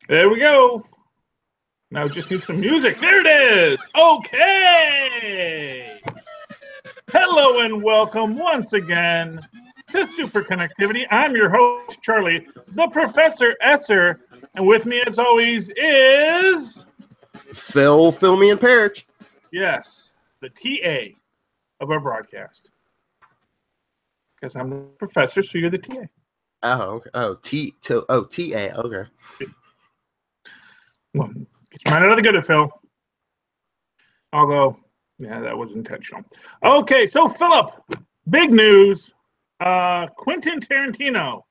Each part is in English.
There we go. Now just need some music. There it is. Okay. Hello and welcome once again to Superconnectivity. I'm your host, Charlie, the Professor Esser, and with me as always is... Phil Perich. Yes, the TA of our broadcast. Because I'm the professor, so you're the TA. Oh, okay. TA. Okay. Well, get your mind out of the gutter, Phil. Although, yeah, that was intentional. Okay, so Philip, big news. Quentin Tarantino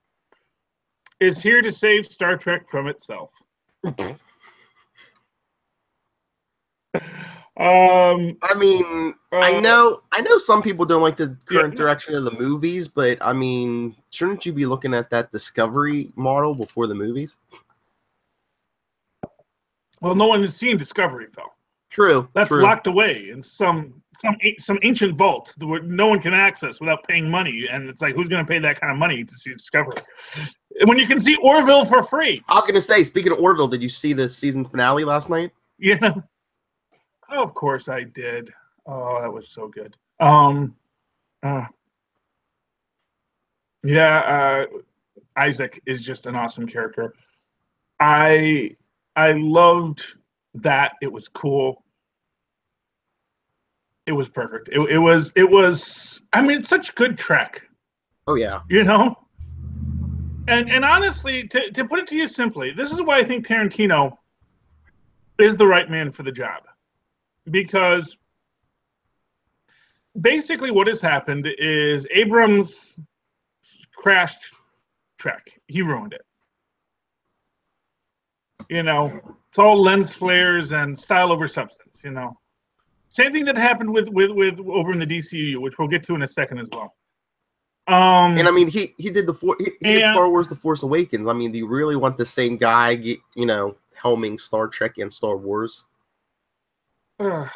is here to save Star Trek from itself. I mean, I know some people don't like the current direction of the movies, but I mean, shouldn't you be looking at that Discovery model before the movies? Well, no one has seen Discovery, Phil. True. That's locked away in some ancient vault that no one can access without paying money, and it's like, who's going to pay that kind of money to see Discovery when you can see Orville for free? I was going to say, speaking of Orville, did you see the season finale last night? Yeah. Oh, of course I did. Oh, that was so good. Isaac is just an awesome character. I loved that. It was cool. It was perfect. It was. I mean, it's such good Trek. Oh yeah. You know. And honestly, to put it to you simply, this is why I think Tarantino is the right man for the job. Because basically what has happened is Abrams crashed Trek. He ruined it. You know, it's all lens flares and style over substance, you know. Same thing that happened with over in the DCEU, which we'll get to in a second as well. And I mean, he did did Star Wars: The Force Awakens. I mean, do you really want the same guy, helming Star Trek and Star Wars? They're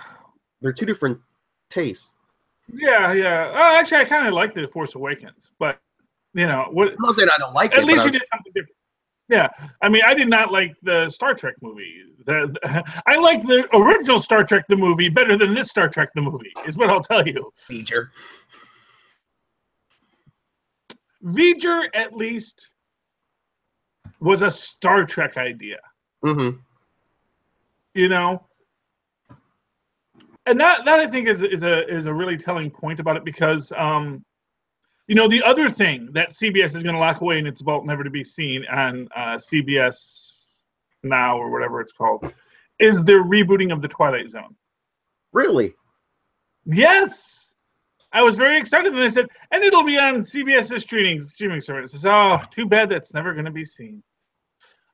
two different tastes. Yeah. Actually, I kind of like the Force Awakens, but what? I'm not saying I don't like it. At least you did something different. Yeah, I mean, I did not like the Star Trek movie. I like the original Star Trek the movie better than this Star Trek the movie. Is what I'll tell you. V'ger at least was a Star Trek idea. Mm-hmm. You know. And that I think is a really telling point about it because the other thing that CBS is going to lock away in its vault never to be seen on CBS Now or whatever it's called is their rebooting of the Twilight Zone. Really? Yes. I was very excited when they said, and it'll be on CBS's streaming services. Oh, too bad that's never going to be seen.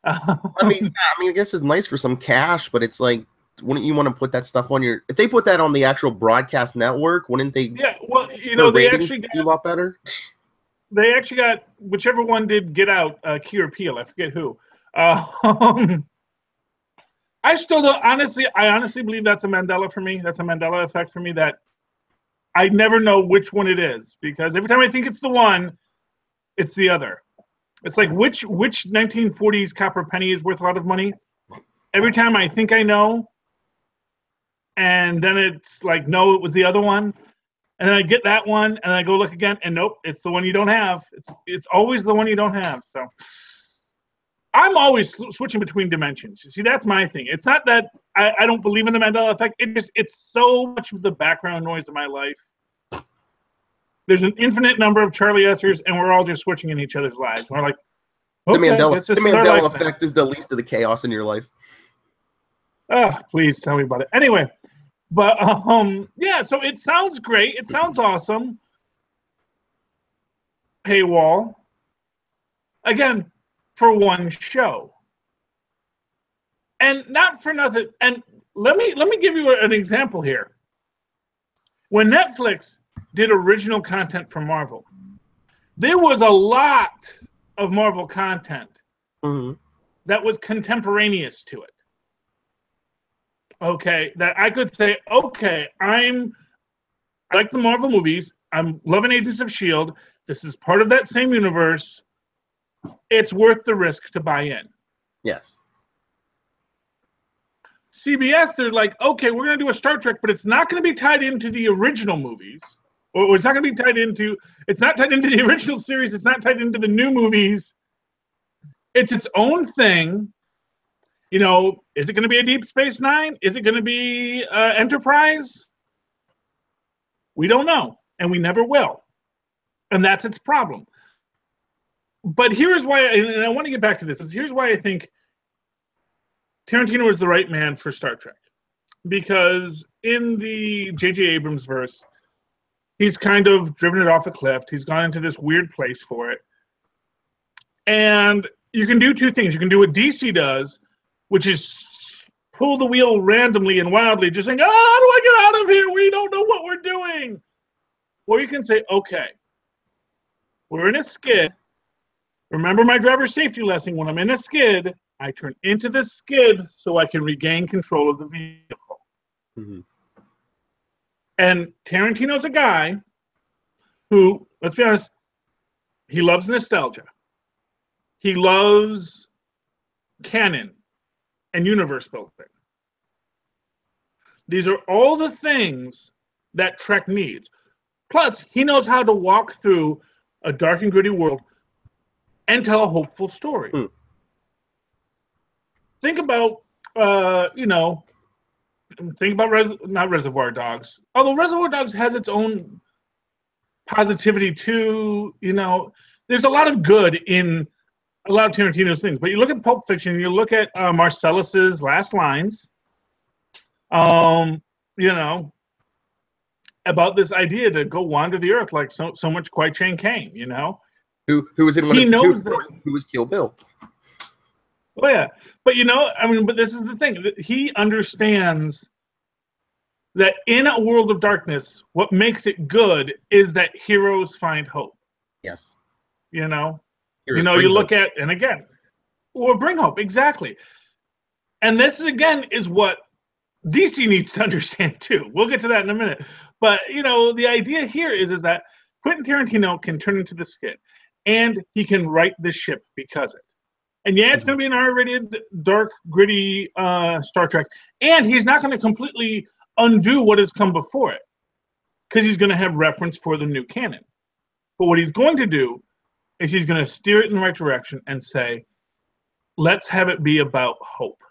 I mean, I guess it's nice for some cash, but it's like, wouldn't you want to put that stuff on your? If they put that on the actual broadcast network, wouldn't they? Yeah, well, they actually do a lot better. They actually got whichever one did Get Out, Key or Peele. I forget who. I still don't. I honestly believe that's a Mandela for me. That's a Mandela effect for me. That I never know which one it is because every time I think it's the one, it's the other. It's like which 1940s copper penny is worth a lot of money. Every time I think I know. And then it's like, no, it was the other one. And then I get that one, and I go look again, and nope, it's the one you don't have. It's always the one you don't have. So I'm always switching between dimensions. You see, that's my thing. It's not that I don't believe in the Mandela effect. It's so much of the background noise of my life. There's an infinite number of Charlie Essers, and we're all just switching in each other's lives. We're like, okay, the Mandela effect is the least of the chaos in your life. Oh, please tell me about it. Anyway, but yeah, so it sounds great. It sounds awesome. Paywall. Again, for one show. And not for nothing. And let me give you an example here. When Netflix did original content for Marvel, there was a lot of Marvel content that was contemporaneous to it. Okay, that I could say, okay, I like the Marvel movies. I'm loving Agents of S.H.I.E.L.D. This is part of that same universe. It's worth the risk to buy in. Yes. CBS, they're like, okay, we're going to do a Star Trek, but it's not going to be tied into the original movies. Or it's not going to be tied into, it's not tied into the original series. It's not tied into the new movies. It's its own thing. You know, is it going to be a Deep Space Nine? Is it going to be Enterprise? We don't know, and we never will. And that's its problem. But here's why, and I want to get back to this, here's why I think Tarantino is the right man for Star Trek. Because in the J.J. Abrams verse, he's kind of driven it off a cliff. He's gone into this weird place for it. And you can do two things. You can do what DC does, which is pull the wheel randomly and wildly, just saying, oh, how do I get out of here? We don't know what we're doing. Or you can say, okay, we're in a skid. Remember my driver's safety lesson. When I'm in a skid, I turn into the skid so I can regain control of the vehicle. Mm-hmm. And Tarantino's a guy who, let's be honest, he loves nostalgia. He loves canon and universe building. These are all the things that Trek needs. Plus, he knows how to walk through a dark and gritty world and tell a hopeful story. Mm. Think about, think about not Reservoir Dogs. Although Reservoir Dogs has its own positivity too, there's a lot of good in a lot of Tarantino's things. But you look at Pulp Fiction, you look at Marcellus's last lines, about this idea to go wander the earth like so much Kwai Chang Caine, Who was in one he of knows who was Kill Bill. Oh yeah, but but this is the thing. He understands that in a world of darkness, what makes it good is that heroes find hope. Yes. You look at, and again, or bring hope, exactly. And this is what DC needs to understand too. We'll get to that in a minute. But the idea here is that Quentin Tarantino can turn into the skid, and he can right the ship because it. And yeah, it's going to be an R-rated, dark, gritty Star Trek. And he's not going to completely undo what has come before it, because he's going to have reference for the new canon. But what he's going to do is he's going to steer it in the right direction and say, let's have it be about hope.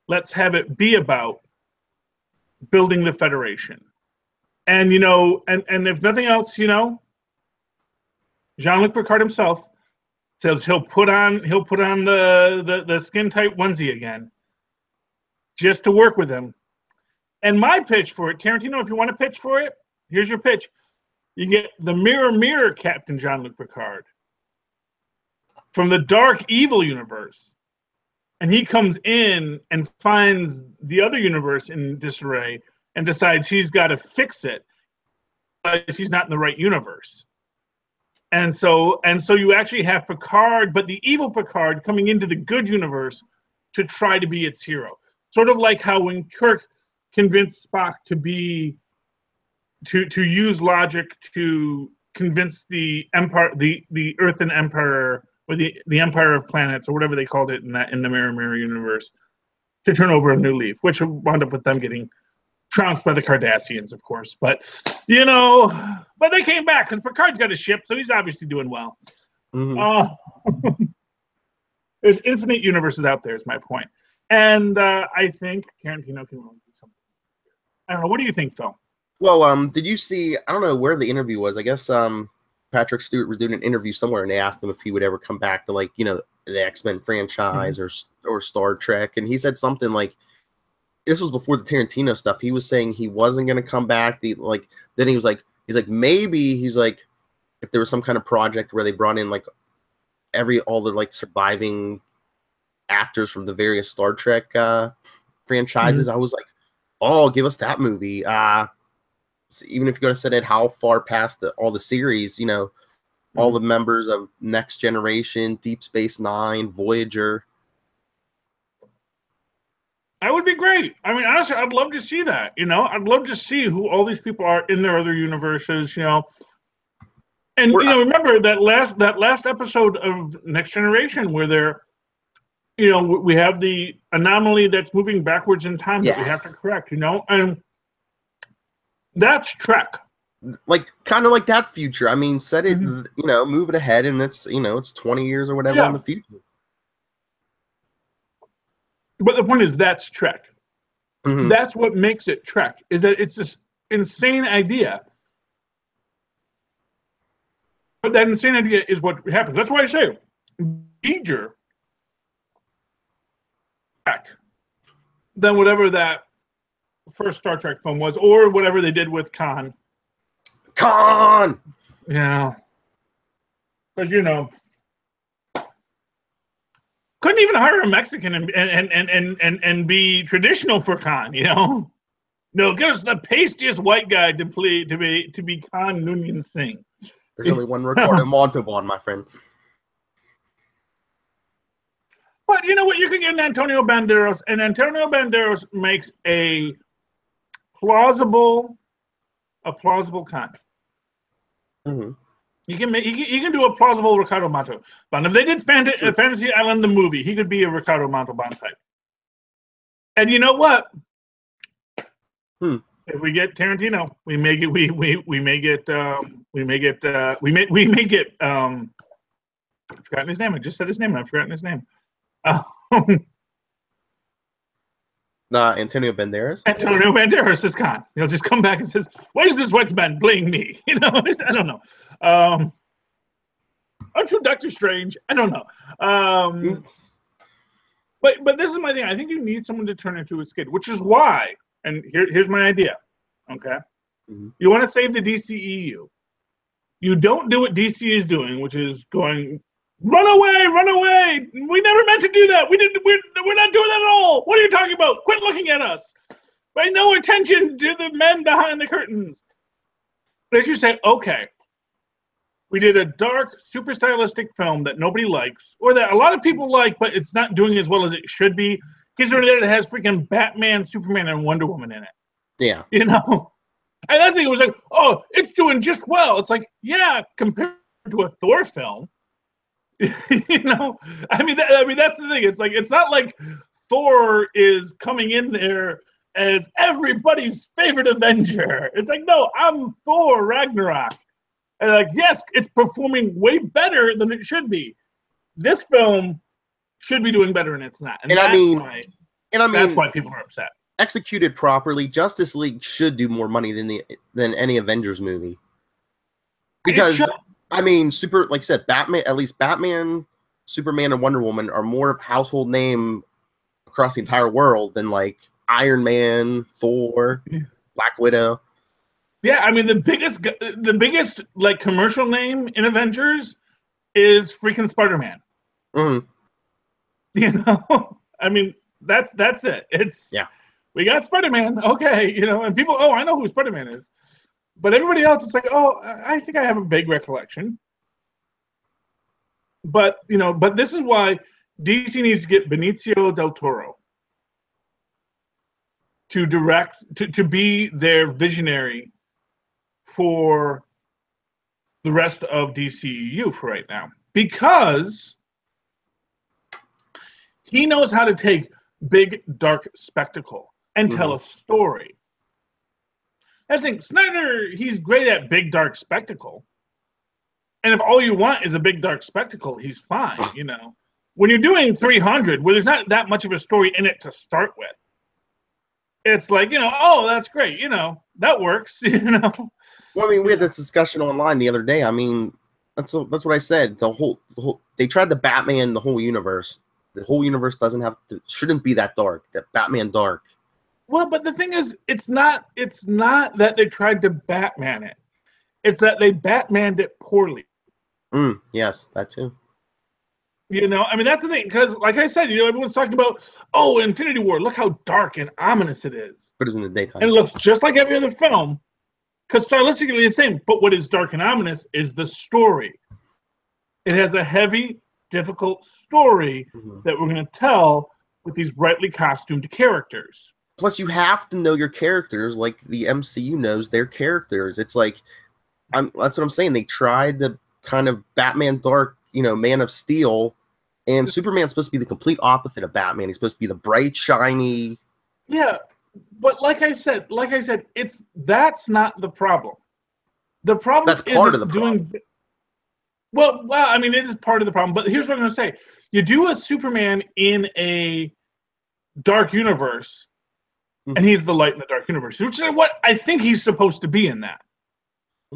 Let's have it be about building the Federation. And, and if nothing else, Jean-Luc Picard himself says he'll put on the skin tight onesie again, just to work with him. And my pitch for it, Tarantino, if you want to pitch for it, here's your pitch. You get the mirror Captain Jean-Luc Picard from the dark evil universe, and he comes in and finds the other universe in disarray and decides he's got to fix it, but he's not in the right universe. And so you actually have Picard, but the evil Picard coming into the good universe to try to be its hero. Sort of like how when Kirk convinced Spock to use logic to convince the Empire, the Earthen Empire, or the Empire of Planets, or whatever they called it in the Mirror universe, to turn over a new leaf, which wound up with them getting trounced by the Cardassians, of course. But but they came back because Picard's got a ship, so he's obviously doing well. Mm-hmm. There's infinite universes out there, is my point. And I think Tarantino can really do something. I don't know. What do you think, Phil? Well, did you see? I don't know where the interview was. I guess Patrick Stewart was doing an interview somewhere, and they asked him if he would ever come back to the X-Men franchise or Star Trek, and he said something like, this was before the Tarantino stuff. He was saying he wasn't going to come back. Then he was like, maybe he's like, if there was some kind of project where they brought in all the surviving actors from the various Star Trek franchises. I was like, oh, give us that movie. So even if you're going to set it how far past all the series, all the members of Next Generation, Deep Space Nine, Voyager. That would be great. I mean, honestly, I'd love to see that. I'd love to see who all these people are in their other universes. And remember that last episode of Next Generation where they're you know, we have the anomaly that's moving backwards in time that we have to Yes. correct, you know, and that's Trek. Like kind of like that future. I mean, set it, Mhm. you know, move it ahead, and it's, you know, it's 20 years or whatever in Yeah. the future. But the point is, that's Trek. Mhm. That's what makes it Trek, is that it's this insane idea. But that insane idea is what happens. That's why I say, major Trek than whatever that first Star Trek film was, or whatever they did with Khan. Khan. Yeah. Because, you know, couldn't even hire a Mexican and be traditional for Khan, you know? No, give us the pastiest white guy to be Khan Noonien Singh. There's only one Ricardo Montalban, my friend. But you know what? You can get an Antonio Banderas, and Antonio Banderas makes a plausible Khan. Mm-hmm. You can do a plausible Ricardo Montalban. If they did Fantasy Island the movie, he could be a Ricardo Montalban type. And you know what? If we get Tarantino, we may get I've forgotten his name. I just said his name and I've forgotten his name. Antonio Banderas. Antonio Banderas is Khan. He'll just come back and says, "Why is this white man playing me?" You know, I don't know. Aren't you Doctor Strange? I don't know. But this is my thing. I think you need someone to turn into a skid, which is why. And here's my idea. Okay, you want to save the DCEU. You don't do what DC is doing, which is going, run away, run away. We never meant to do that. We're not doing that at all. What are you talking about? Quit looking at us. Pay no attention to the men behind the curtains. They should say, okay, we did a dark, super stylistic film that nobody likes, or that a lot of people like, but it's not doing as well as it should be. Considering that it has freaking Batman, Superman, and Wonder Woman in it. Yeah. You know? And I think it was like, oh, it's doing just well. It's like, yeah, compared to a Thor film, you know. I mean, that's the thing. It's like, it's not like Thor is coming in there as everybody's favorite Avenger. It's like, no, I'm Thor Ragnarok, and like, yes, it's performing way better than it should be. This film should be doing better, and it's not. And that's why people are upset. Executed properly, Justice League should do more money than any Avengers movie. Because I mean, like I said, Batman, at least Batman, Superman, and Wonder Woman are more of a household name across the entire world than like Iron Man, Thor, Black Widow. Yeah, I mean the biggest like commercial name in Avengers is freaking Spider-Man. You know, I mean that's it. It's we got Spider-Man, okay, you know, and people, oh, I know who Spider-Man is, but everybody else is like, oh, I think I have a vague recollection. But you know, but this is why DC needs to get Benicio del Toro to direct, to be their visionary for the rest of DCEU for right now, because he knows how to take big dark spectacle and tell a story. I think Snyder, he's great at big dark spectacle, and if all you want is a big dark spectacle, he's fine. You know, when you're doing 300, where there's not that much of a story in it to start with, it's like, you know, oh, that's great, you know, that works. You know. Well, I mean, we had this discussion online the other day. I mean, that's what I said. The whole they tried to Batman the whole universe. The whole universe shouldn't be that dark. That Batman dark. Well, but the thing is, it's not that they tried to Batman it. It's that they Batmaned it poorly. Yes, that too. You know, I mean, that's the thing, because like I said, you know, everyone's talking about, oh, Infinity War, look how dark and ominous it is. But it's in the daytime. And it looks just like every other film, because stylistically it's the same. But what is dark and ominous is the story. It has a heavy, difficult story that we're going to tell with these brightly costumed characters. Plus, you have to know your characters like the MCU knows their characters. It's like, that's what I'm saying. They tried the kind of Batman dark, you know, Man of Steel And Superman's supposed to be the complete opposite of Batman. He's supposed to be the bright, shiny. Yeah, but like I said, that's not the problem. The problem That's part of the doing. problem. Well, I mean, it is part of the problem. But here's what I'm going to say: you do a Superman in a dark universe, and he's the light in the dark universe, which is what I think he's supposed to be in that.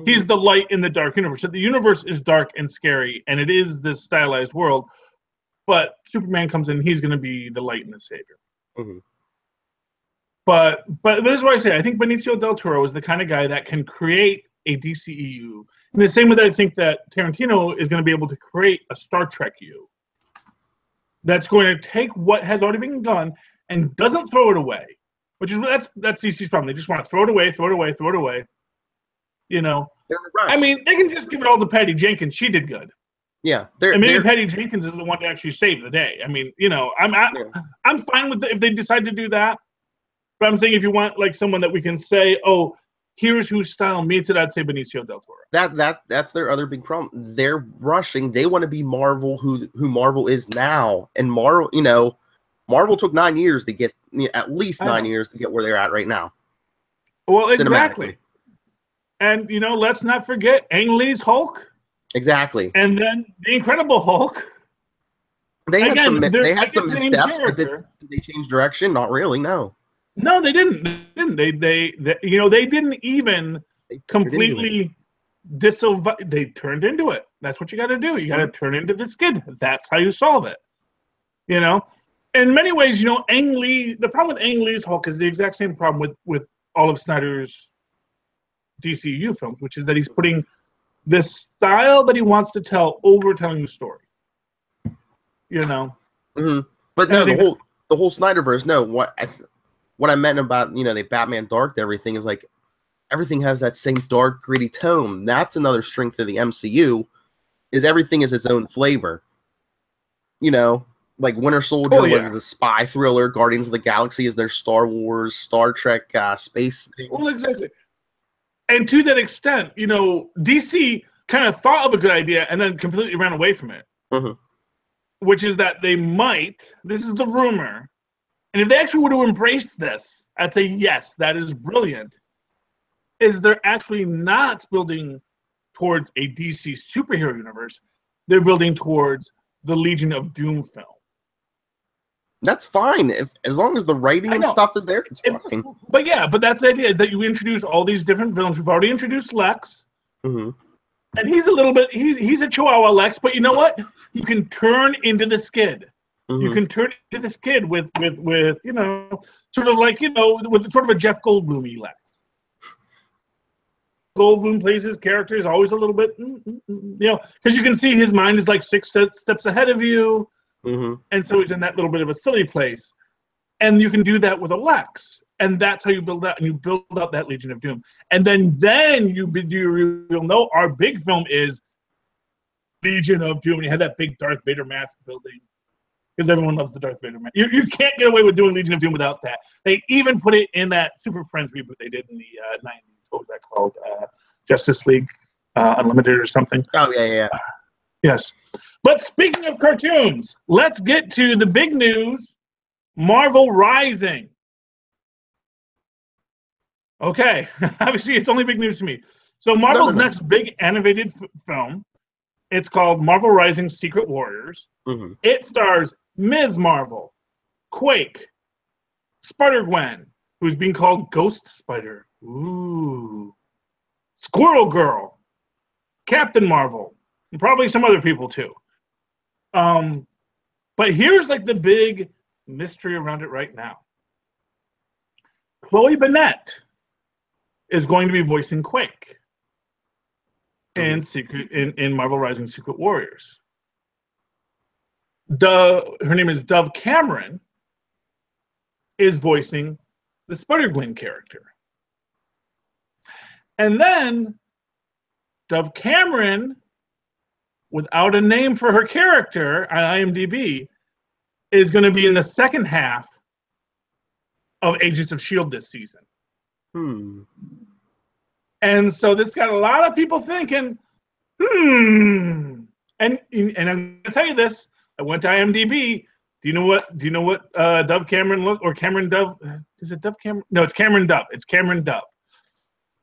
He's the light in the dark universe. So the universe is dark and scary, and it is this stylized world. But Superman comes in, he's going to be the light and the savior. Mm-hmm. But this is why I say I think Benicio del Toro is the kind of guy that can create a DCEU in the same way that I think that Tarantino is going to be able to create a Star Trek U that's going to take what has already been done and doesn't throw it away, which is that's DC's problem. They just want to throw it away. You know, I mean, they can just give it all to Patty Jenkins. She did good. Yeah, and maybe Patty Jenkins is the one to actually save the day. I mean, you know, I'm fine with if they decide to do that. But I'm saying if you want like someone that we can say, oh, here's whose style meets it, I'd say Benicio del Toro. That's their other big problem. They're rushing. They want to be Marvel, who Marvel is now, and Marvel, you know, Marvel took 9 years to get at least 9 years to get where they're at right now. Well, exactly. And you know, let's not forget Ang Lee's Hulk. Exactly. And then the Incredible Hulk. They had some missteps, but did they change direction? Not really. No. No, they didn't. They you know, they didn't even completely disallow. They turned into it. That's what you got to do. You got to turn into the skid. That's how you solve it. You know, in many ways, you know, Ang Lee. The problem with Ang Lee's Hulk is the exact same problem with all of Snyder's DCEU films, which is that he's putting this style that he wants to tell over telling the story. You know. Mm-hmm. But no, the whole Snyderverse. No, what I meant about, you know, the Batman Dark, everything is like everything has that same dark, gritty tone. That's another strength of the MCU, is everything is its own flavor. You know, like Winter Soldier was the spy thriller, Guardians of the Galaxy is their Star Wars, Star Trek, space thing. Well, exactly. And to that extent, you know, DC kind of thought of a good idea and then completely ran away from it. Mm-hmm. Which is that they might, this is the rumor, and if they actually were to embrace this, I'd say, yes, that is brilliant, is they're actually not building towards a DC superhero universe. They're building towards the Legion of Doom film. That's fine. As long as the writing and stuff is there, it's fine. But that's the idea, is that you introduce all these different villains. We've already introduced Lex. Mm-hmm. And he's a little bit, he's a Chihuahua Lex, but you know what? You can turn into the Skid. Mm-hmm. You can turn into the Skid with you know, sort of like, you know, with sort of a Jeff Goldblum-y Lex. Goldblum plays his character is always a little bit, you know, because you can see his mind is like 6 steps ahead of you. Mm-hmm. And so he's in that little bit of a silly place. And you can do that with a Lex. And that's how you build that, and you build out that Legion of Doom. And then you'll know our big film is Legion of Doom. And you have that big Darth Vader mask building, because everyone loves the Darth Vader mask. You can't get away with doing Legion of Doom without that. They even put it in that Super Friends reboot they did in the 90s. What was that called? Justice League Unlimited or something. Oh, yeah. Yes. But speaking of cartoons, let's get to the big news. Marvel Rising. Okay, obviously it's only big news to me. So Marvel's next big animated film, it's called Marvel Rising Secret Warriors. Mm-hmm. It stars Ms. Marvel, Quake, Spider-Gwen, who's being called Ghost Spider, Squirrel Girl, Captain Marvel, and probably some other people too. But here's like the big mystery around it right now. Chloe Bennett is going to be voicing Quake in Marvel Rising Secret Warriors. Her name is Dove Cameron, is voicing the Spider-Gwen character. And then Dove Cameron, without a name for her character on IMDb, is going to be in the second half of Agents of S.H.I.E.L.D. this season. And so this got a lot of people thinking, And I'm going to tell you this. I went to IMDb. Do you know what Dove Cameron look or Cameron Dove? Is it Dove Cameron? No, it's Cameron Dove. It's Cameron Dove.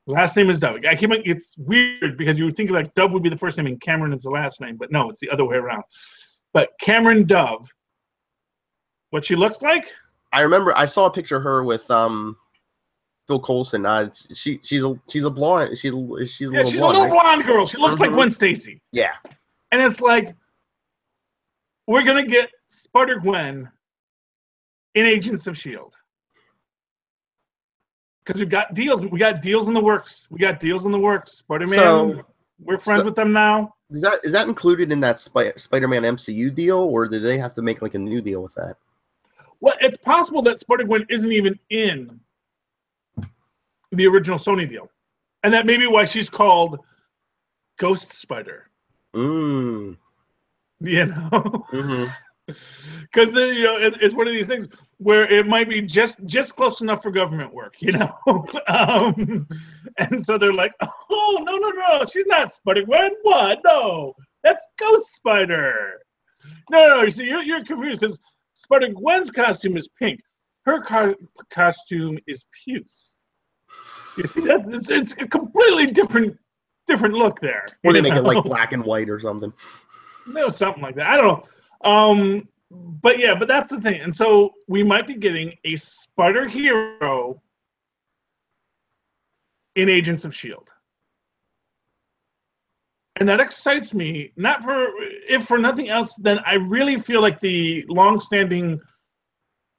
Last name is Dove. It's weird because you would think like Dove would be the first name and Cameron is the last name, but no, it's the other way around. But Cameron Dove, what she looks like? I remember I saw a picture of her with Phil Coulson. She's a blonde. She's a little blonde girl. She looks like Gwen Stacy. Yeah. And it's like we're gonna get Spider-Gwen in Agents of S.H.I.E.L.D. Because we've got deals. We got deals in the works. Spider-Man. So, we're friends with them now. Is that included in that Spider-Man MCU deal, or do they have to make like a new deal with that? Well, it's possible that Spider-Gwen isn't even in the original Sony deal, and that may be why she's called Ghost Spider. You know, because it's one of these things where it might be just close enough for government work, and so they're like, oh no, she's not Spider-Gwen. What? No, that's Ghost Spider. No, you see, you're confused because Spider-Gwen's costume is pink. Her costume is puce. You see, it's a completely different look there. Or they make it like black and white or something. No, something like that. I don't know. But that's the thing. And so we might be getting a Spider hero in Agents of S.H.I.E.L.D. And that excites me, if for nothing else, then I really feel like the long-standing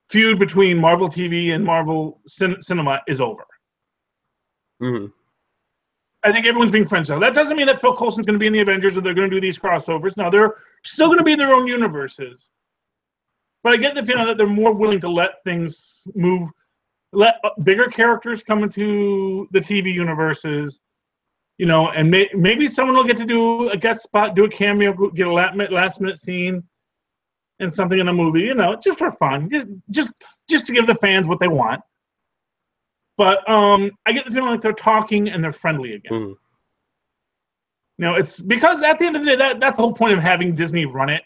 feud between Marvel TV and Marvel Cinema is over. I think everyone's being friends now. That doesn't mean that Phil Coulson's going to be in the Avengers or they're going to do these crossovers. No, they're still going to be in their own universes. But I get the feeling that they're more willing to let things move, let bigger characters come into the TV universes, and maybe someone will get to do a guest spot, do a cameo, get a last-minute scene and something in a movie, just for fun, just to give the fans what they want. But I get the feeling like they're talking and they're friendly again. It's because at the end of the day, that's the whole point of having Disney run it,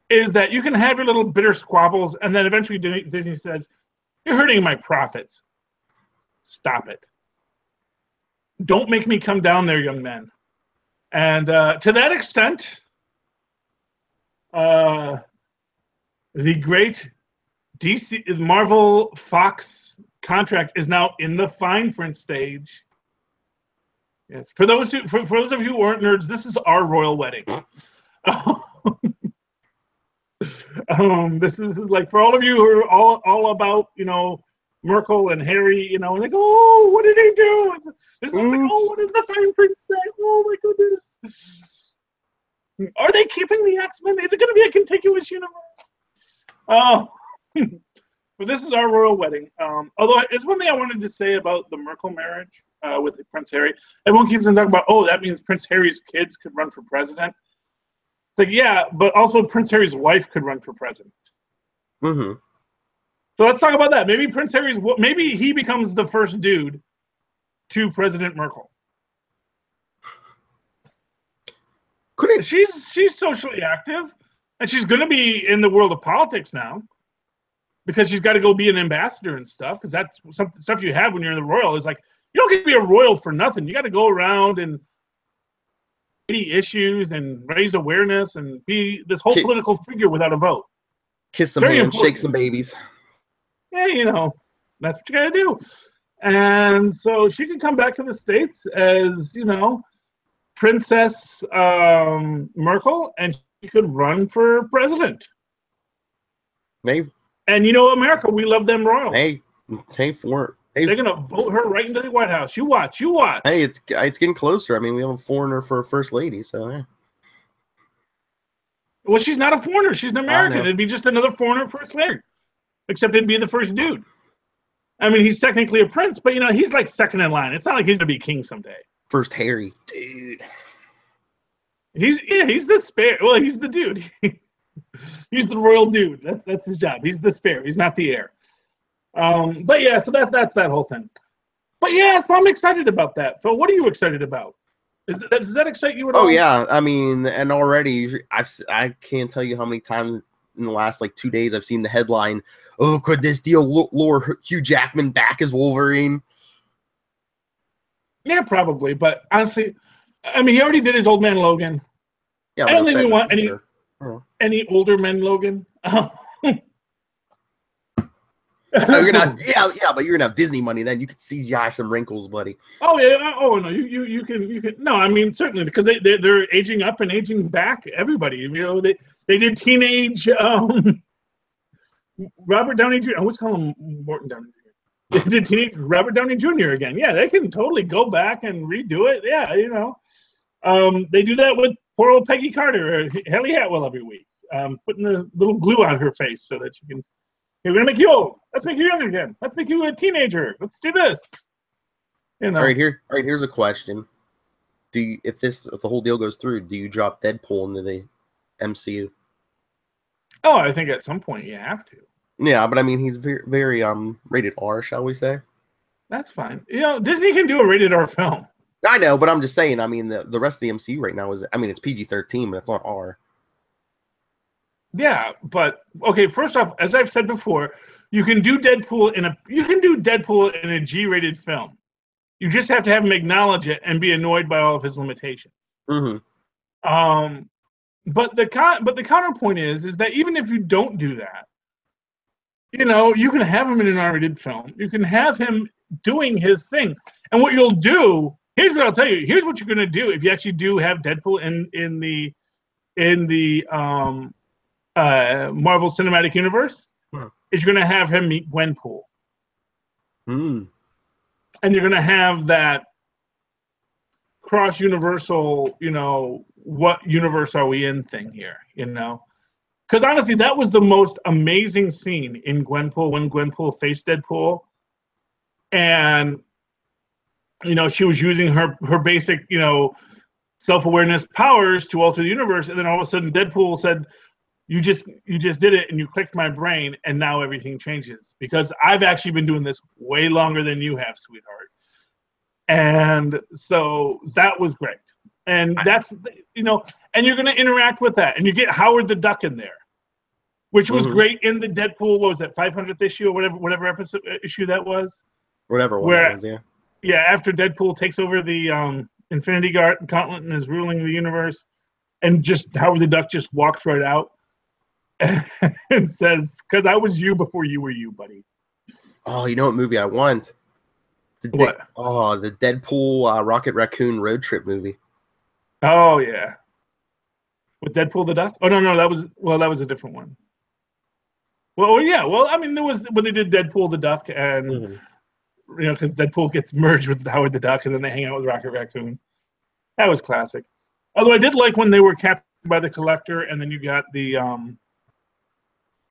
is that you can have your little bitter squabbles, and then eventually Disney says, "You're hurting my profits. Stop it. Don't make me come down there, young men." And to that extent, the great DC Marvel Fox contract is now in the fine print stage. Yes, for those of you who aren't nerds, this is our royal wedding. This is like for all of you who are all about Merkel and Harry, and they go, oh, what did he do? This is like, oh, what does the fine print say? Oh my goodness. Are they keeping the X-Men? Is it going to be a contiguous universe? But this is our royal wedding. Although there's one thing I wanted to say about the Merkel marriage with Prince Harry. Everyone keeps on talking about, oh, that means Prince Harry's kids could run for president. It's like, yeah, but also Prince Harry's wife could run for president. So let's talk about that. Maybe maybe he becomes the first dude to President Merkel. She's socially active, and she's going to be in the world of politics now, because she's got to go be an ambassador and stuff. Because that's some stuff you have when you're in the royal. Is like, you don't get to be a royal for nothing. You got to go around and issues and raise awareness and be this whole political figure without a vote. Kiss some hands, shake some babies. Yeah, that's what you got to do. And so she can come back to the States as, Princess Merkel, and she could run for president. And America, we love them royals. They're going to vote her right into the White House. You watch. Hey, it's getting closer. I mean, we have a foreigner for a first lady, so yeah. Well, she's not a foreigner. She's an American. It'd be just another foreigner first lady, except it'd be the first dude. I mean, he's technically a prince, but, he's like second in line. It's not like he's going to be king someday. First Harry. Dude. He's the spare. Well, he's the dude. He's the royal dude. That's his job. He's the spare. He's not the heir. But yeah, so that's that whole thing. But yeah, so I'm excited about that. So what are you excited about? Does that excite you at Oh all? yeah, I mean, and already I can't tell you how many times in the last like 2 days I've seen the headline. Oh, could this deal lure Hugh Jackman back as Wolverine? Yeah, probably. But honestly, I mean, he already did his Old Man Logan. Yeah, I but it don't was think set we in the want future. Oh. any older men Logan. Oh, you're not. Yeah, but you're gonna have Disney money then. You could CGI some wrinkles, buddy. Oh yeah. Oh no. You can. No, I mean certainly because they're aging up and aging back. Everybody. You know they did teenage Robert Downey Jr. I always call him Morton Downey Jr. They did teenage Robert Downey Jr. again. Yeah, they can totally go back and redo it. Yeah, you know. They do that with poor old Peggy Carter or Haley Atwell every week, putting the little glue on her face so that she can. Hey, we're gonna make you old. Let's make you young again. Let's make you a teenager. Let's do this. You know. All right. Here's a question: if the whole deal goes through, do you drop Deadpool into the MCU? Oh, I think at some point you have to. Yeah, but I mean, he's very rated R, shall we say? That's fine. You know, Disney can do a rated R film. I know, but I'm just saying. I mean, the rest of the MCU right now is. I mean, it's PG-13, but it's not R. Yeah, but okay. First off, as I've said before, you can do Deadpool in a G-rated film. You just have to have him acknowledge it and be annoyed by all of his limitations. Mm-hmm. But the counterpoint is that even if you don't do that, you know, you can have him in an R-rated film. You can have him doing his thing, and what you'll do. Here's what I'll tell you. Here's what you're going to do if you actually do have Deadpool in the Marvel Cinematic Universe. Is you're going to have him meet Gwenpool. Mm. And you're going to have that cross-universal, you know, what universe are we in thing here, you know? Because honestly, that was the most amazing scene in Gwenpool when Gwenpool faced Deadpool. And, you know, she was using her basic, you know, self-awareness powers to alter the universe. And then all of a sudden Deadpool said, you just did it and you clicked my brain and now everything changes because I've actually been doing this way longer than you have, sweetheart. And so that was great. And that's, you know, and you're going to interact with that and you get Howard the Duck in there, which was great in the Deadpool. What was that, 500th issue or whatever episode issue that was? Whatever one that was, yeah. Yeah, after Deadpool takes over the Infinity Gauntlet and is ruling the universe and just Howard the Duck just walks right out. And says, "Because I was you before you were you, buddy." Oh, you know what movie I want? What? The Deadpool Rocket Raccoon road trip movie. Oh yeah, with Deadpool the Duck. Oh no, that was a different one. Well, yeah. Well, I mean, there was when they did Deadpool the Duck, and you know, because Deadpool gets merged with Howard the Duck, and then they hang out with Rocket Raccoon. That was classic. Although I did like when they were captured by the Collector, and then you got the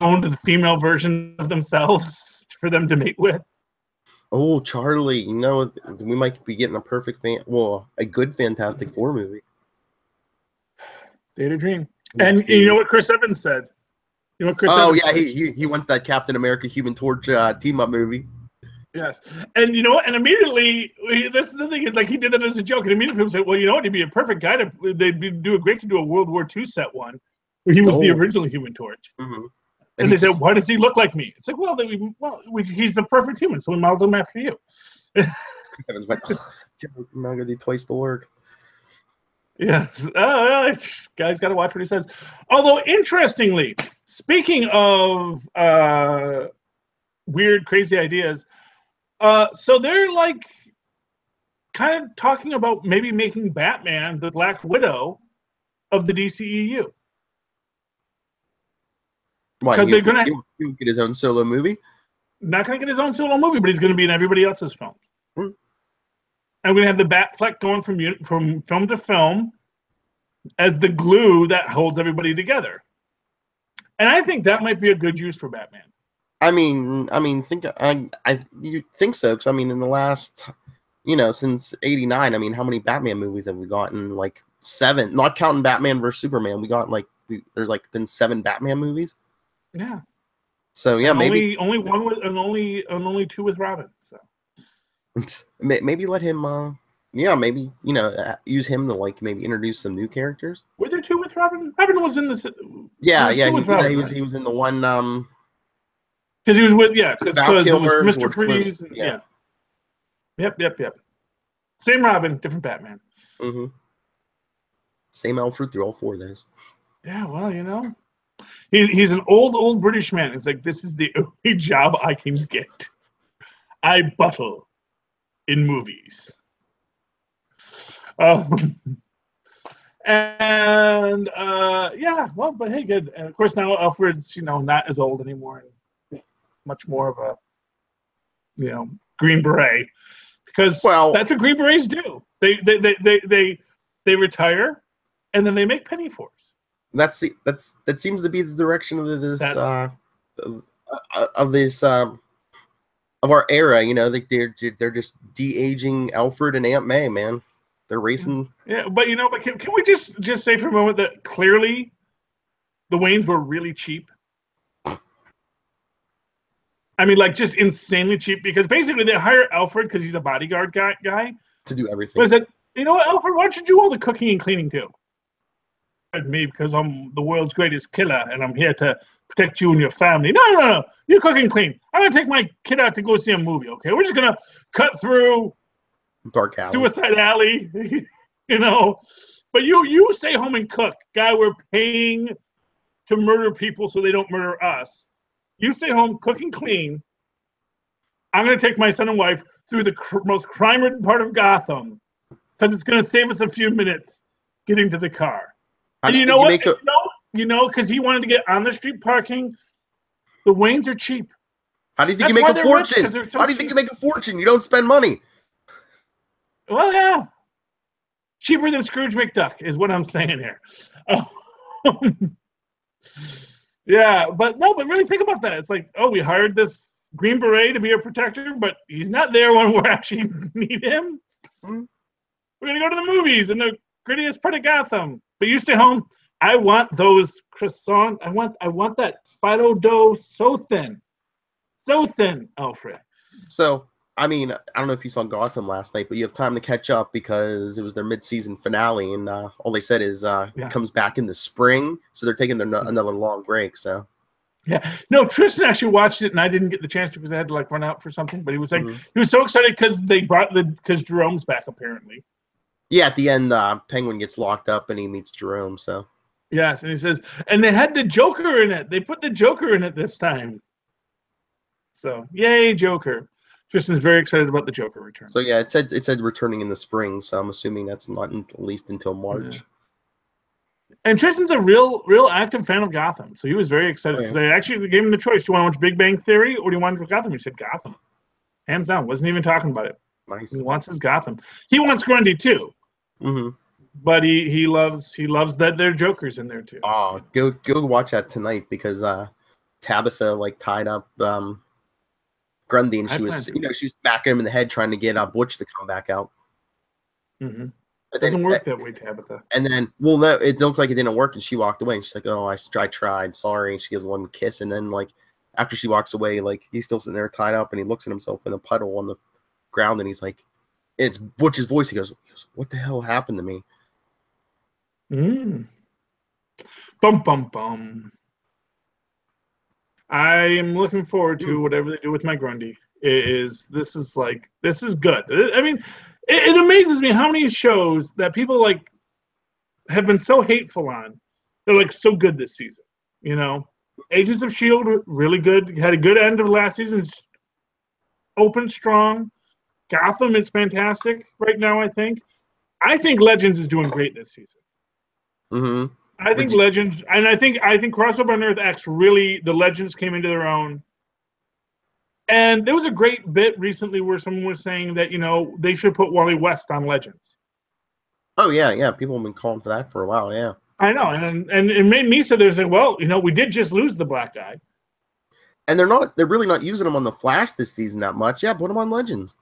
owned the female version of themselves for them to mate with. Oh, Charlie, you know, we might be getting a good Fantastic Four movie. They had a dream. And you know what Chris Evans said? You know what Chris Evans said? he wants that Captain America Human Torch team-up movie. Yes. And you know what? And immediately, that's the thing, is like he did that as a joke. And immediately people said, well, you know what? He'd be a perfect guy they'd do a great to do a World War II set one where he was the original Human Torch. Mm-hmm. And they said, why does he look like me? It's like, he's a perfect human, so we modeled him after you. Evans went, I'm not going to do twice the work. Yes. Guy's got to watch what he says. Although, interestingly, speaking of weird, crazy ideas, so they're like kind of talking about maybe making Batman the Black Widow of the DCEU. Because they're gonna get his own solo movie. Not gonna get his own solo movie, but he's gonna be in everybody else's films. And we're gonna have the Batfleck going from film to film as the glue that holds everybody together. And I think that might be a good use for Batman. I mean, you think so? Because I mean, in the last, you know, since '89, I mean, how many Batman movies have we gotten? Like 7, not counting Batman versus Superman. We got there's been 7 Batman movies. Yeah. So yeah, and maybe only one with and only 2 with Robin. So maybe let him Yeah, maybe use him to like maybe introduce some new characters. Were there two with Robin? Robin was in this. Yeah, there was two with Robin, he was in the one because he was with because Val it was Kilmer, Mr. George Freeze. Clooney. And, Yeah. Yep. Same Robin, different Batman. Mm-hmm. Same Alfred through all four of those. Yeah, well, he's an old British man. It's like, this is the only job I can get. I buttle in movies. Yeah, well, but hey, good. And of course now Alfred's not as old anymore, and much more of a Green Beret, because that's what Green Berets do. They retire, and then they make penny force. That seems to be the direction of this of our era. They're just de-aging Alfred and Aunt May, man. They're racing. Yeah, but can we just say for a moment that clearly the Waynes were really cheap? I mean, like, just insanely cheap, because basically they hire Alfred because he's a bodyguard guy to do everything. Was it, Alfred, why don't you do all the cooking and cleaning too? Me, because I'm the world's greatest killer and I'm here to protect you and your family. No. You cook and clean. I'm going to take my kid out to go see a movie, okay? We're just going to cut through Dark Alley. Suicide Alley, But you stay home and cook. Guy, we're paying to murder people so they don't murder us. You stay home, cook and clean. I'm going to take my son and wife through the most crime-ridden part of Gotham, because it's going to save us a few minutes getting to the car. And you know what? Because he wanted to get on the street parking. The Waynes are cheap. How do you think you make a fortune? How do you think you make a fortune? You don't spend money. Well, yeah. Cheaper than Scrooge McDuck is what I'm saying here. Yeah, but really think about that. It's like, we hired this Green Beret to be a protector, but he's not there when we actually need him. Mm-hmm. We're going to go to the movies in the grittiest part of Gotham. But you stay home. I want those croissants. I want that Spido dough so thin. So thin, Alfred. So, I mean, I don't know if you saw Gotham last night, but you have time to catch up because it was their mid-season finale, and all they said is it comes back in the spring, so they're taking another long break. So, yeah, no, Tristan actually watched it, and I didn't get the chance to because I had to run out for something. But he was like, he was so excited because Jerome's back apparently. Yeah, at the end, Penguin gets locked up and he meets Jerome. So, yes, and he says, and they had the Joker in it. They put the Joker in it this time. So, yay, Joker! Tristan's very excited about the Joker return. So yeah, it said returning in the spring. So I'm assuming that's not at least until March. Yeah. And Tristan's a real active fan of Gotham, so he was very excited because I actually gave him the choice: do you want to watch Big Bang Theory or do you want to watch Gotham? He said Gotham, hands down. Wasn't even talking about it. Nice. He wants his Gotham. He wants Grundy too. Mm-hmm. But he loves that there are Jokers in there too. Oh, go watch that tonight because Tabitha tied up Grundy, and she was backing him in the head trying to get Butch to come back out. Mm-hmm. It doesn't work that way, Tabitha. And then, no, it looked like it didn't work, and she walked away. And she's like, "Oh, I tried, sorry." And she gives one kiss, and then after she walks away, he's still sitting there tied up, and he looks at himself in a puddle on the ground, and he's like, "It's Butch's voice." He goes, "What the hell happened to me?" Bum bum bum. I am looking forward to whatever they do with my Grundy. This is good. I mean, it amazes me how many shows that people have been so hateful on. They're so good this season. Agents of S.H.I.E.L.D. really good. Had a good end of last season. Open strong. Gotham is fantastic right now. I think Legends is doing great this season. Mm-hmm. I think Legends, and I think Crossover on Earth X really, the Legends came into their own. And there was a great bit recently where someone was saying that they should put Wally West on Legends. Oh yeah, people have been calling for that for a while. Yeah, I know, and it made me sit there and say, well, we did just lose the black guy. And they're really not using him on the Flash this season that much. Yeah, put him on Legends.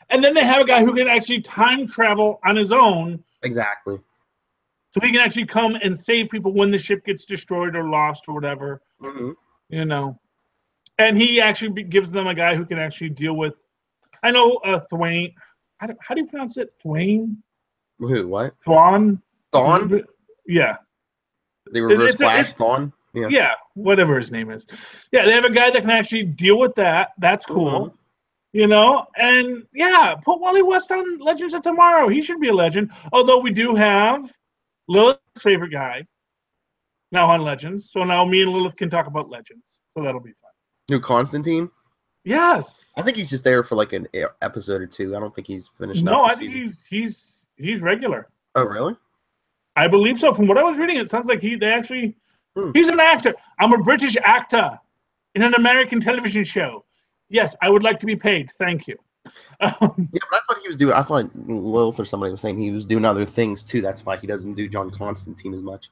And then they have a guy who can actually time travel on his own. Exactly. So he can actually come and save people when the ship gets destroyed or lost or whatever. Mm-hmm. And he actually gives them a guy who can actually deal with. I know Thwain. how do you pronounce it? Thwain? Who? What? Thrawn? Thawne? Yeah. They reverse Flash Thawne? Yeah. Yeah, whatever his name is. Yeah, they have a guy that can actually deal with that. That's cool. Mm-hmm. You know? And yeah, put Wally West on Legends of Tomorrow. He should be a legend. Although we do have Lilith's favorite guy now on Legends. So now me and Lilith can talk about Legends. So that'll be fun. New Constantine? Yes. I think he's just there for like an episode or two. I don't think he's finished. No, I think he's regular. Oh, really? I believe so. From what I was reading, it sounds like he's an actor. I'm a British actor in an American television show. Yes, I would like to be paid. Thank you. Yeah, but I thought he was doing. I thought Lilith or somebody was saying he was doing other things too. That's why he doesn't do John Constantine as much.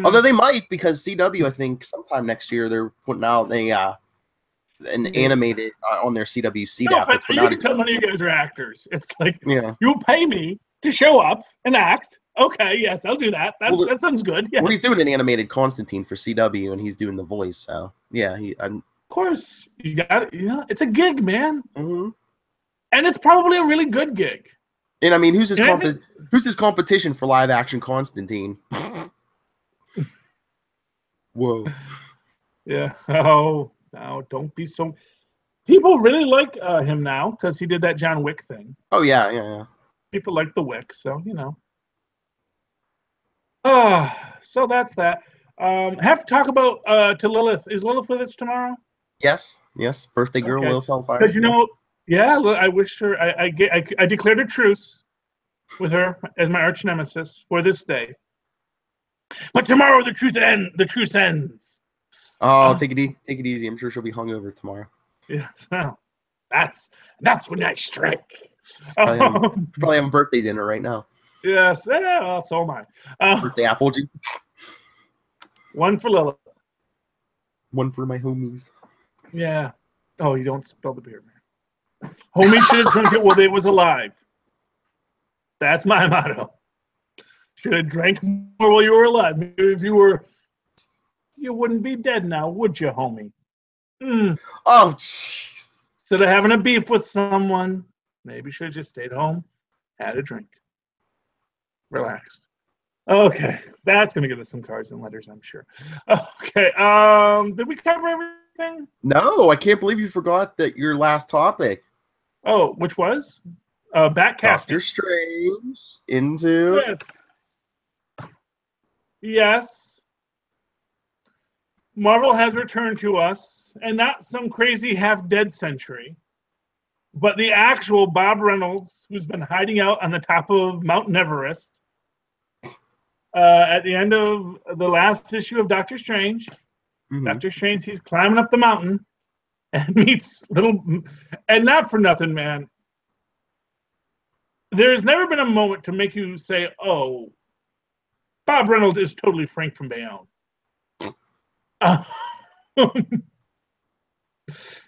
Although they might, because CW, I think sometime next year they're putting out an animated on their CW CDAP. But you can tell none of you guys are actors. It's like you pay me to show up and act. Okay, yes, I'll do that. That sounds good. Yes. Well, he's doing an animated Constantine for CW, and he's doing the voice. So yeah, of course, you got it. Yeah, it's a gig, man, and it's probably a really good gig. And I mean, who's his competition for live action Constantine? Whoa. Yeah. Oh, no, don't be so. People really like him now because he did that John Wick thing. Oh yeah. People like the Wick, so you know. So that's that. Have to talk about to Lilith. Is Lilith with us tomorrow? Yes. Birthday girl, okay. Lilith Hellfire. Because I wish her. I declared a truce with her as my arch nemesis for this day. But tomorrow the truce ends. Oh, take it easy. I'm sure she'll be hungover tomorrow. Yeah, so that's when I strike. Probably having birthday dinner right now. Yes, so am I. Birthday apple juice. One for Lilith. One for my homies. Yeah. Oh, you don't spill the beer, man. Homies should have drunk it while they was alive. That's my motto. Should have drank more while you were alive. Maybe if you wouldn't be dead now, would you, homie? Oh, jeez. Instead of having a beef with someone, maybe should have just stayed home, had a drink, relaxed. Okay, that's gonna give us some cards and letters, I'm sure. Okay, did we cover everything? No, I can't believe you forgot that your last topic. Oh, which was backcasting. Doctor Strange into. Yes. Marvel has returned to us, and not some crazy half-dead century, but the actual Bob Reynolds, who's been hiding out on the top of Mount Everest. At the end of the last issue of Doctor Strange, Doctor Strange, he's climbing up the mountain and meets and not for nothing, man. There's never been a moment to make you say, oh, Bob Reynolds is totally Frank from Bayonne.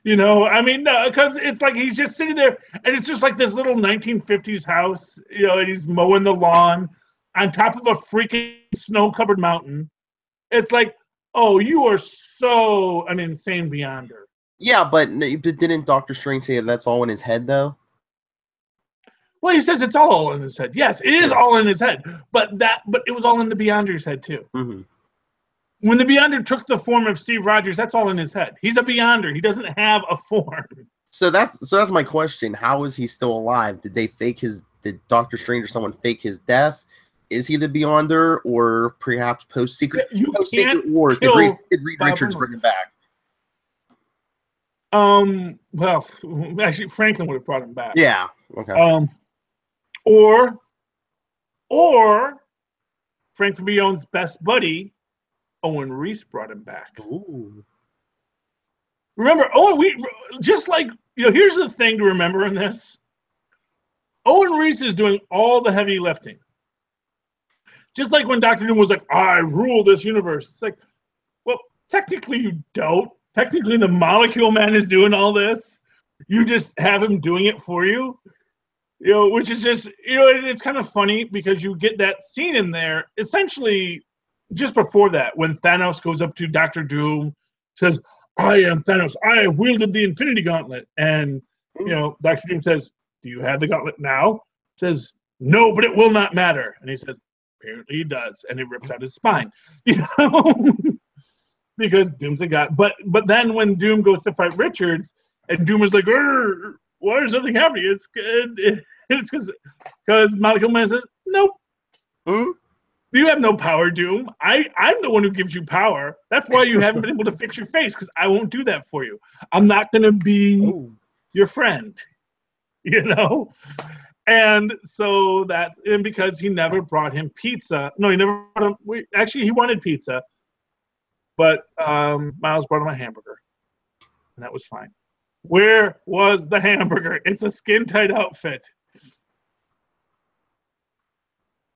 You know, I mean, because it's like he's just sitting there, and it's just like this little 1950s house, you know, and he's mowing the lawn on top of a freaking snow-covered mountain. It's like, oh, you are so an insane beyonder. Yeah, but didn't Doctor Strange say that's all in his head, though? Well, he says it's all in his head. Yes, it is all in his head, but it was all in the Beyonder's head too. When the Beyonder took the form of Steve Rogers, that's all in his head. He's a Beyonder. He doesn't have a form. So that's my question. How is he still alive? Did Doctor Strange or someone fake his death? Is he the Beyonder, or perhaps post-Secret Wars? Did Reed Richards bring him back? Well, actually, Franklin would have brought him back. Yeah. Okay. Or Frank Bayonne's best buddy, Owen Reese, brought him back. Ooh. Remember, here's the thing to remember in this. Owen Reese is doing all the heavy lifting. Just like when Dr. Doom was like, I rule this universe. It's like, well, technically you don't. Technically the Molecule Man is doing all this. You just have him doing it for you. You know, which is just, you know, it's kind of funny because you get that scene in there, essentially just before that, when Thanos goes up to Dr. Doom, says, I am Thanos. I have wielded the Infinity Gauntlet. And, you know, Dr. Doom says, "Do you have the gauntlet now?" Says, "No, but it will not matter." And he says, "Apparently he does," and he rips out his spine. You know, because Doom's a guy. But then when Doom goes to fight Richards, and Doom is like, "Why is nothing happening?" It's because Molecule Man says, "Nope." Mm-hmm. You have no power, Doom. I'm the one who gives you power. That's why you haven't been able to fix your face, because I won't do that for you. I'm not going to be your friend, you know? And so and because he never brought him pizza. No, he never brought him. Actually, he wanted pizza, but Miles brought him a hamburger, and that was fine. Where was the hamburger? It's a skin-tight outfit.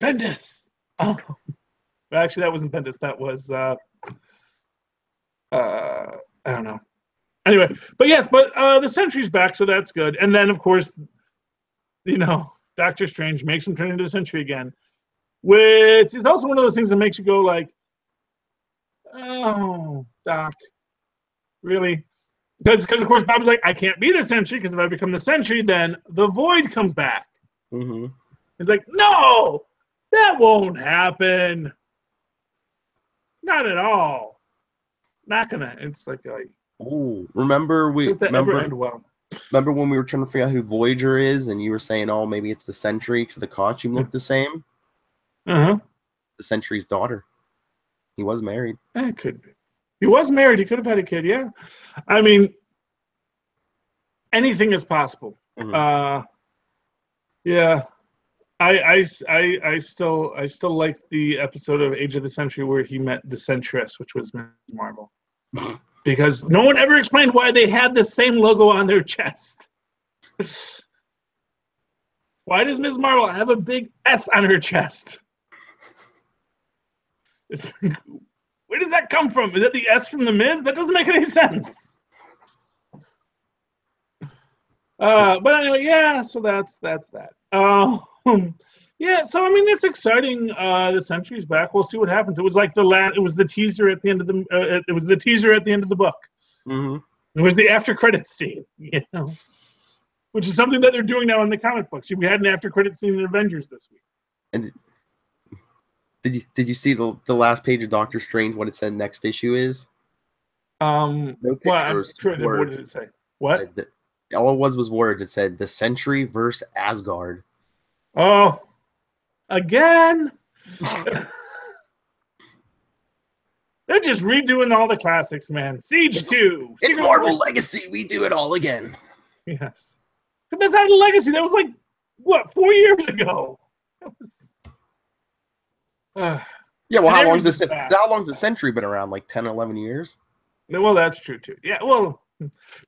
Bendis. Oh, actually, that wasn't Bendis. That was I don't know. Anyway, but yes, but the Sentry's back, so that's good. And then, of course, you know, Doctor Strange makes him turn into the Sentry again, which is also one of those things that makes you go like, "Oh, Doc, really?" Because of course Bob's like, "I can't be the Sentry, because if I become the Sentry, then the Void comes back." Mm-hmm. He's like, "No, that won't happen. Not at all. Not gonna." It's like oh, remember when we were trying to figure out who Voyager is, and you were saying, "Oh, maybe it's the Sentry because the costume looked the same." The Sentry's daughter. He was married. It could be. He was married. He could have had a kid. Yeah, I mean, anything is possible. Mm-hmm. Yeah. I still like the episode of Age of the Century where he met the Centress, which was Ms. Marvel, because no one ever explained why they had the same logo on their chest. Why does Ms. Marvel have a big S on her chest? Where does that come from? Is that the S from the Miz? That doesn't make any sense. But anyway, yeah. So that's that. Yeah, so I mean, it's exciting. The Sentry's back. We'll see what happens. It was like it was the teaser at the end of the. It was the teaser at the end of the book. Mm-hmm. It was the after credits scene, you know, which is something that they're doing now in the comic books. We had an after credit scene in Avengers this week. And did you see the last page of Doctor Strange? What it said next issue is? No pictures. Well, I'm sure. What did it say? What? All it was words. It said the Sentry versus Asgard. Oh. Again, they're just redoing all the classics, man. Siege 2. It's Marvel Legacy. We do it all again. Yes. But that's not a legacy. That was like, what, 4 years ago? That was, yeah, well, how long's the Sentry been around? Like 10, 11 years? Well, that's true, too. Yeah, well,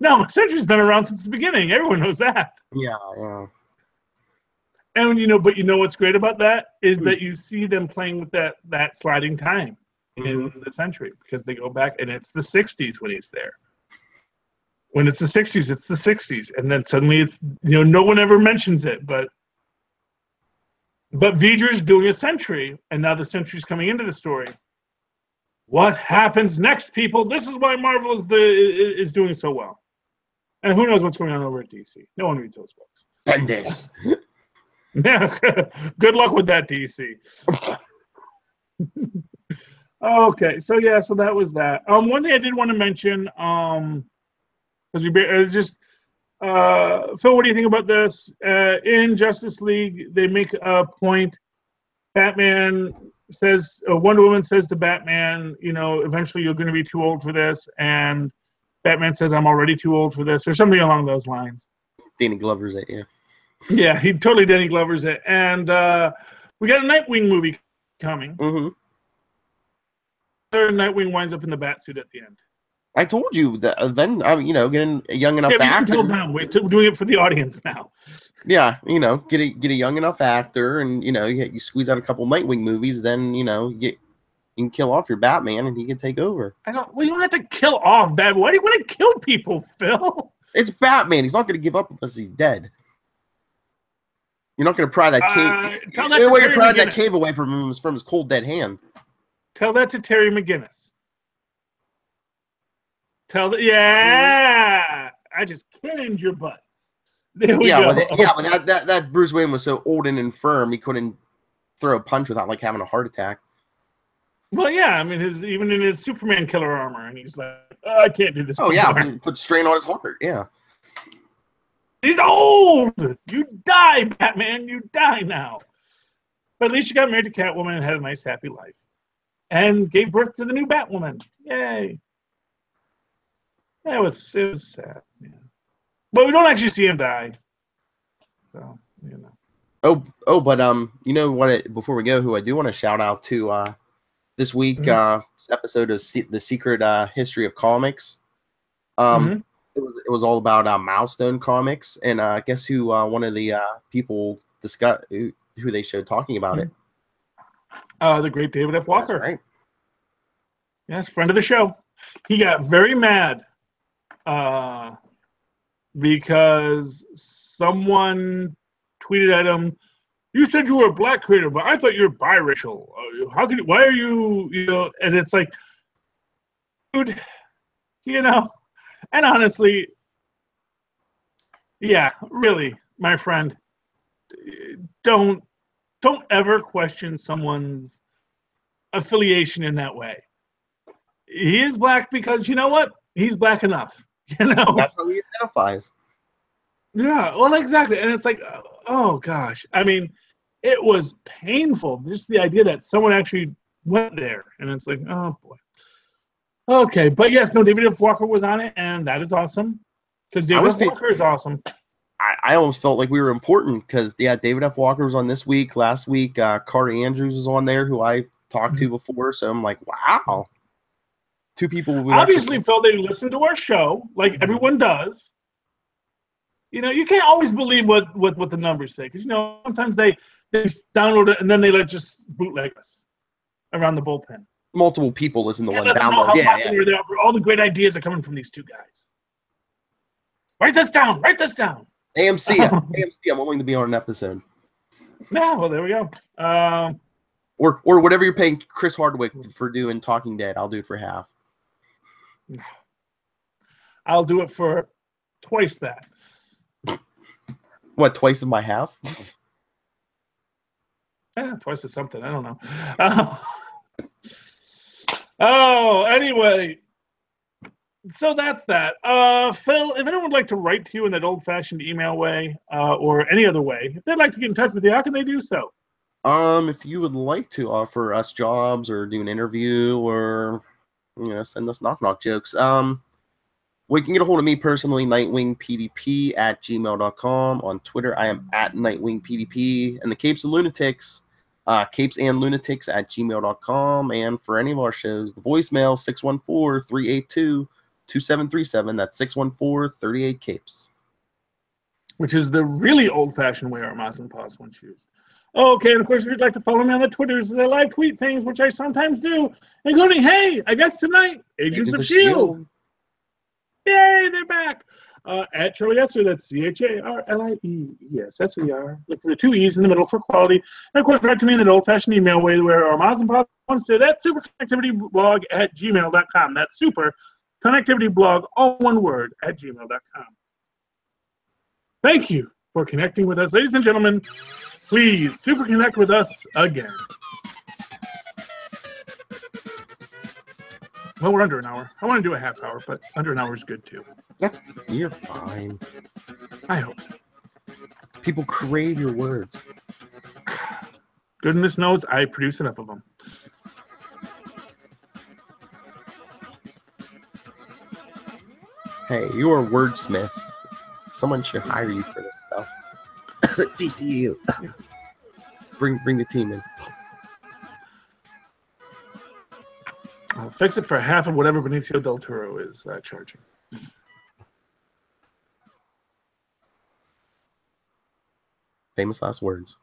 no, Sentry's been around since the beginning. Everyone knows that. Yeah, yeah. And but you know what's great about that is that you see them playing with that sliding time in the Sentry, because they go back and it's the 60s when he's there. When it's the 60s, it's the 60s, and then suddenly it's no one ever mentions it, but Vidr's doing a Sentry, and now the Sentry's coming into the story. What happens next, people? This is why Marvel is doing so well, and who knows what's going on over at DC? No one reads those books. Bendis. Yeah, good luck with that, DC. Okay, so yeah, so that was that. One thing I did want to mention, because Phil, what do you think about this? In Justice League, they make a point. Batman says, Wonder Woman says to Batman, eventually you're going to be too old for this, and Batman says, I'm already too old for this, or something along those lines. Danny Glover's it, yeah. Yeah, he totally Danny Glover's it. And we got a Nightwing movie coming. Mm-hmm. Nightwing winds up in the Batsuit at the end. I told you that then, getting a young enough actor. We're doing it for the audience now. Yeah, get a young enough actor, and you squeeze out a couple Nightwing movies, then you can kill off your Batman, and he can take over. You don't have to kill off Batman. Why do you want to kill people, Phil? It's Batman. He's not going to give up unless he's dead. You're not going to pry that cave. The way you're prying that cave away from him is from his cold, dead hand. Tell that to Terry McGinnis. Yeah, I just canned your butt. There we Yeah, go. but that Bruce Wayne was so old and infirm he couldn't throw a punch without like having a heart attack. Well, yeah, I mean, even in his Superman killer armor, and he's like, oh, I can't do this. Oh anymore. yeah, put strain on his heart. Yeah. He's old. You die, Batman. You die now. But at least you got married to Catwoman and had a nice, happy life, and gave birth to the new Batwoman. Yay! It was sad. Yeah. But we don't actually see him die. So, you know. But you know what? Before we go, who I do want to shout out to this week's episode of the Secret History of Comics. It was all about Milestone Comics, and guess who? One of the people who they showed talking about it. The great David F. Walker. That's right. Yes, friend of the show. He got very mad because someone tweeted at him, "You said you were a black creator, but I thought you were biracial. How could? Why are you? You know?" And it's like, dude, you know. And honestly, yeah, really, my friend, don't ever question someone's affiliation in that way. He is black because you know what? He's black enough. You know, that's how he identifies. Yeah, well, exactly. And it's like, oh gosh, I mean, it was painful just the idea that someone actually went there, and it's like, oh boy. Okay, but yes, no, David F. Walker was on it, and that is awesome because David F. Walker is awesome. I almost felt like we were important because David F. Walker was on this week. Last week, Carter Andrews was on there, who I talked to before. So I'm like, wow, two people. Obviously, Phil, they listened to our show like everyone does. You know, you can't always believe what the numbers say because you know sometimes they download it and then they just bootleg us around the bullpen. Multiple people listen to one download. Yeah. All the great ideas are coming from these two guys. Write this down. Write this down. AMC, I'm willing to be on an episode. Yeah, well, there we go. Or whatever you're paying Chris Hardwick for doing Talking Dead, I'll do it for half. I'll do it for twice that. What, twice of my half? Yeah, twice of something. I don't know. Anyway. So that's that. Phil, if anyone would like to write to you in that old-fashioned email way or any other way, if they'd like to get in touch with you, how can they do so? If you would like to offer us jobs or do an interview or send us knock-knock jokes, we can get a hold of me personally, nightwingpdp@gmail.com. On Twitter, I am @nightwingpdp. And the Capes and Lunatics, capesandlunatics@gmail.com. And for any of our shows, the voicemail, 614-382-2737. That's 614-38-CAPES. Which is the really old-fashioned way our Moz and Paws once used. Okay, and of course, if you'd like to follow me on the Twitters, I live tweet things, which I sometimes do, including, hey, I guess tonight, Agents of S.H.I.E.L.D. Yay, they're back. At Charlie Esser, that's CharlieEsser. Look for the two E's in the middle for quality. And of course, write to me in an old-fashioned email way where our Moz and Paws wants to. That's superconnectivityblog@gmail.com. That's superconnectivityblog, all one word, @gmail.com. Thank you for connecting with us. Ladies and gentlemen, please super connect with us again. Well, we're under an hour. I want to do a half hour, but under an hour is good too. You're fine. I hope so. People crave your words. Goodness knows I produce enough of them. Hey, you're a wordsmith. Someone should hire you for this stuff. DCEU. Bring the team in. I'll fix it for half of whatever Benicio del Toro is charging. Famous last words.